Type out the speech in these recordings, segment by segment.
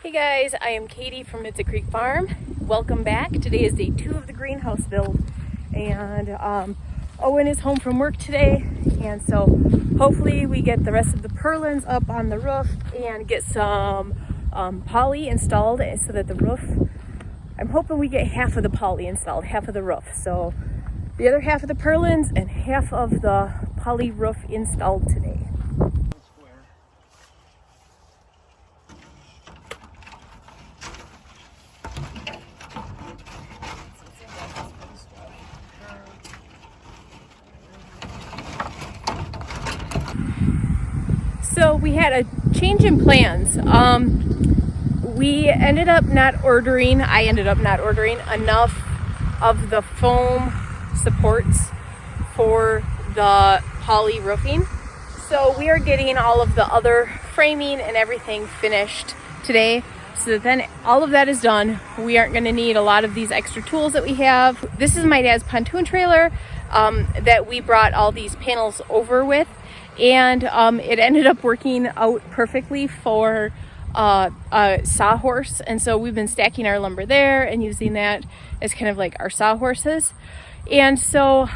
Hey guys, I am Katie from Midset Creek Farm. Welcome back. Today is day 2 of the greenhouse build, and Owen is home from work today, and so hopefully we get the rest of the purlins up on the roof and get some poly installed so that the roof, I'm hoping we get half of the poly installed, half of the roof. So the other half of the purlins and half of the poly roof installed today. So we had a change in plans. I ended up not ordering enough of the foam supports for the poly roofing. So we are getting all of the other framing and everything finished today, so that then all of that is done. We aren't going to need a lot of these extra tools that we have. This is my dad's pontoon trailer that we brought all these panels over with. And it ended up working out perfectly for a sawhorse, and so we've been stacking our lumber there and using that as kind of like our sawhorses. And so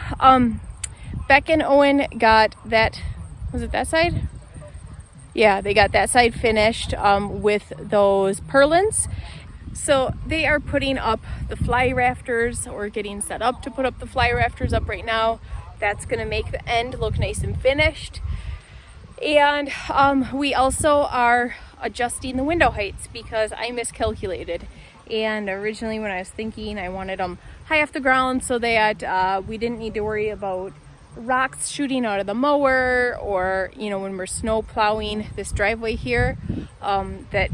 Beck and Owen got that, was it that side? Yeah, they got that side finished with those purlins. So they are putting up the fly rafters, or getting set up to put up the fly rafters up right now. That's going to make the end look nice and finished. And we also are adjusting the window heights because I miscalculated. And originally when I was thinking, I wanted them high off the ground so that we didn't need to worry about rocks shooting out of the mower, or, you know, when we're snow plowing this driveway here, that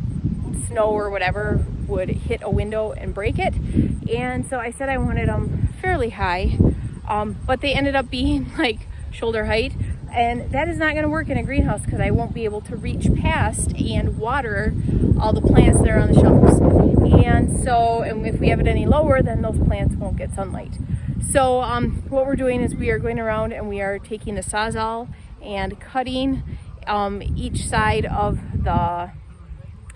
snow or whatever would hit a window and break it. And so I said I wanted them fairly high. But they ended up being like shoulder height, and that is not going to work in a greenhouse because I won't be able to reach past and water all the plants that are on the shelves. And if we have it any lower, then those plants won't get sunlight. So what we're doing is we are going around and we are taking the Sawzall and cutting each side of the, I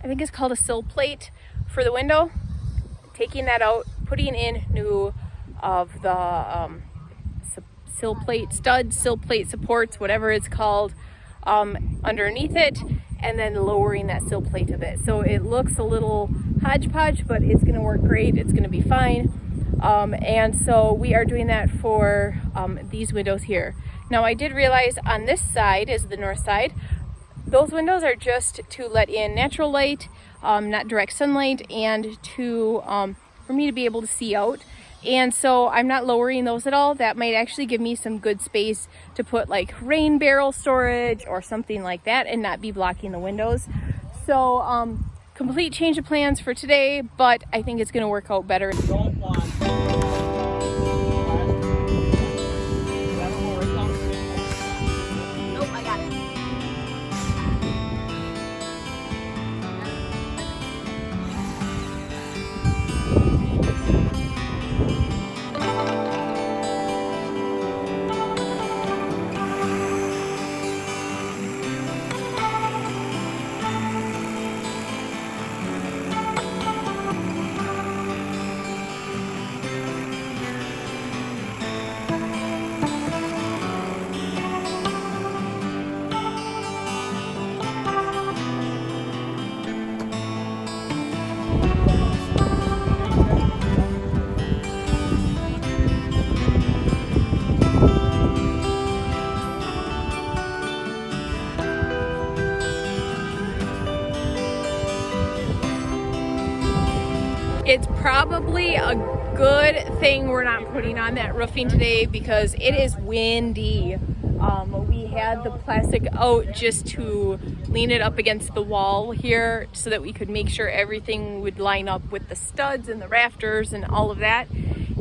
think it's called a sill plate for the window, taking that out, putting in new of the sill plate studs, sill plate supports, whatever it's called, underneath it, and then lowering that sill plate a bit. So it looks a little hodgepodge, but it's going to work great. It's going to be fine. And so we are doing that for these windows here. Now I did realize on this side is the north side. Those windows are just to let in natural light, not direct sunlight, and to for me to be able to see out. And so I'm not lowering those at all. That might actually give me some good space to put like rain barrel storage or something like that and not be blocking the windows. So complete change of plans for today, but I think it's going to work out better. It's probably a good thing we're not putting on that roofing today because it is windy. We had the plastic out just to lean it up against the wall here so that we could make sure everything would line up with the studs and the rafters and all of that.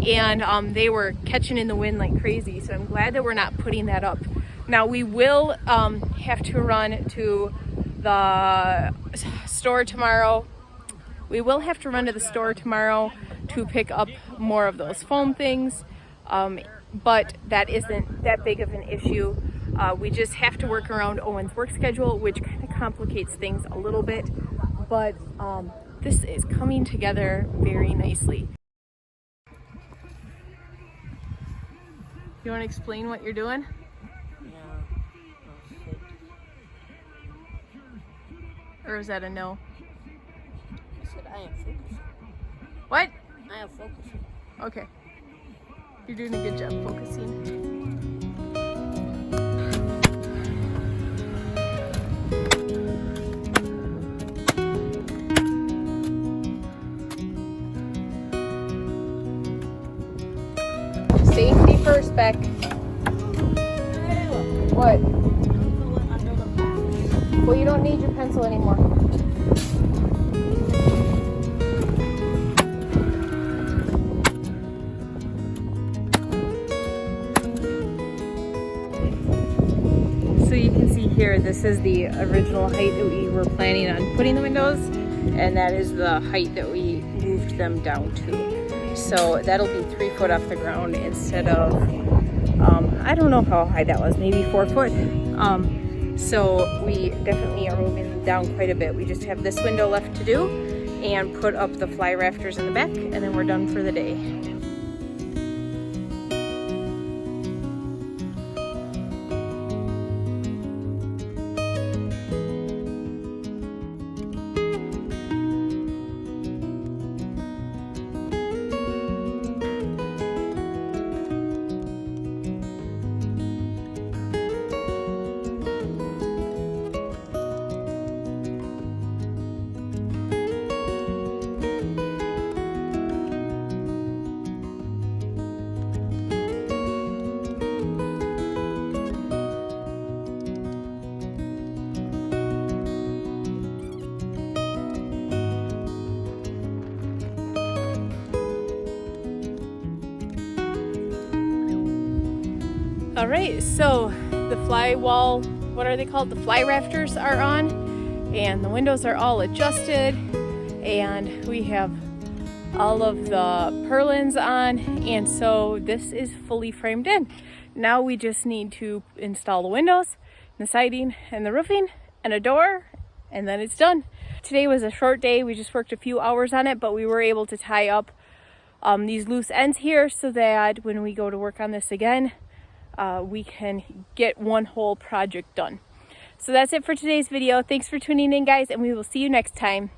And they were catching in the wind like crazy, so I'm glad that we're not putting that up. Now we will have to run to the store tomorrow. We will have to run to the store tomorrow to pick up more of those foam things, but that isn't that big of an issue. We just have to work around Owen's work schedule, which kind of complicates things a little bit, but this is coming together very nicely. You want to explain what you're doing? Yeah. Or is that a no? I said I am focusing. What? I am focusing. Okay. You're doing a good job focusing. Safety first, Beck. What? Well, you don't need your pencil anymore. So you can see here, this is the original height that we were planning on putting the windows, and that is the height that we moved them down to. So that'll be 3 foot off the ground instead of, I don't know how high that was, maybe 4 foot. So we definitely are moving them down quite a bit. We just have this window left to do and put up the fly rafters in the back, and then we're done for the day. All right, so the fly wall, what are they called? The fly rafters are on, and the windows are all adjusted, and we have all of the purlins on, and so this is fully framed in. Now we just need to install the windows, the siding, and the roofing, and a door, and then it's done. Today was a short day. We just worked a few hours on it, but we were able to tie up these loose ends here so that when we go to work on this again, we can get one whole project done. So that's it for today's video. Thanks for tuning in, guys, and we will see you next time.